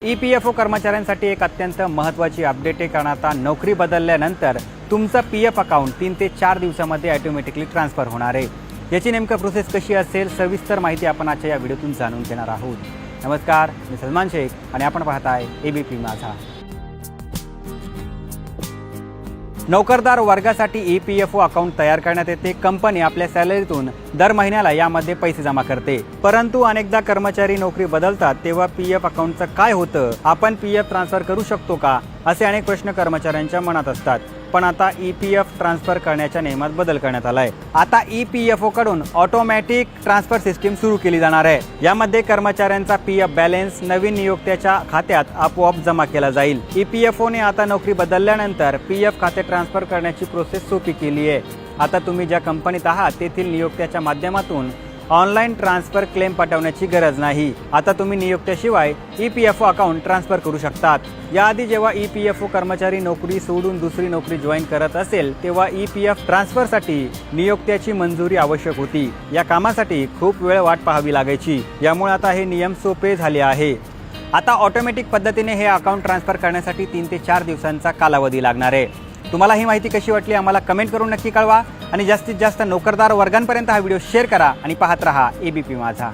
EPFO कर्मचाऱ्यांसाठी एक अत्यंत महत्त्वाची अपडेट आहे, कारण आता नोकरी बदलल्यानंतर तुमचं PF अकाउंट 3 ते 4 दिवसांमध्ये ऑटोमॅटिकली ट्रान्सफर होणार आहे। याची नेमकं प्रोसेस कशी असेल, सविस्तर माहिती आपण आजच्या या व्हिडिओतून जाणून घेणार आहोत। नमस्कार, मी सलमान शेख आणि आपण पाहताय ABP माझा। नोकरदार वर्गासाठी EPFO अकाउंट तयार करण्यात येते। कंपनी आपल्या सॅलरीतून दर महिन्याला यामध्ये पैसे जमा करते, परंतु अनेकदा कर्मचारी नोकरी बदलतात तेव्हा PF अकाउंटचं काय होतं, आपण PF ट्रान्सफर करू शकतो का, असे अनेक प्रश्न कर्मचाऱ्यांच्या मनात असतात। पण आता EPF ट्रान्सफर करण्याच्या नियमात बदल करण्यात आलाय। आता EPFO कडून ऑटोमॅटिक ट्रान्सफर सिस्टीम सुरू केली जाणार आहे। यामध्ये कर्मचाऱ्यांचा PF बॅलन्स नवीन नियोक्त्याच्या खात्यात आपोआप जमा केला जाईल। EPFO ने आता नोकरी बदलल्यानंतर PF खाते ट्रान्सफर करण्याची प्रोसेस सोपी केली आहे। आता तुम्ही ज्या कंपनीत आहात तेथील नियोक्त्याच्या माध्यमातून ऑनलाईन ट्रान्सफर क्लेम पाठवण्याची गरज नाही। आता तुम्ही नियोक्त्याशिवाय EPFO अकाउंट ट्रान्सफर करू शकतात। याआधी जेव्हा EPFO कर्मचारी नोकरी सोडून दुसरी नोकरी जॉईन करत असेल तेव्हा EPF ट्रान्सफरसाठी नियोक्त्याची मंजुरी आवश्यक होती। या कामासाठी खूप वेळ वाट पाहावी लागायची। यामुळे आता हे नियम सोपे झाले आहे। आता ऑटोमॅटिक पद्धतीने हे अकाउंट ट्रान्सफर करण्यासाठी 3 ते 4 दिवसांचा कालावधी लागणार आहे। तुम्हाला ही माहिती कशी वाटली आम्हाला कमेंट करून नक्की कळवा आणि जास्तीत जास्त नोकरदार वर्गांपर्यंत हा व्हिडिओ शेअर करा आणि पाहत रहा ABP माझा।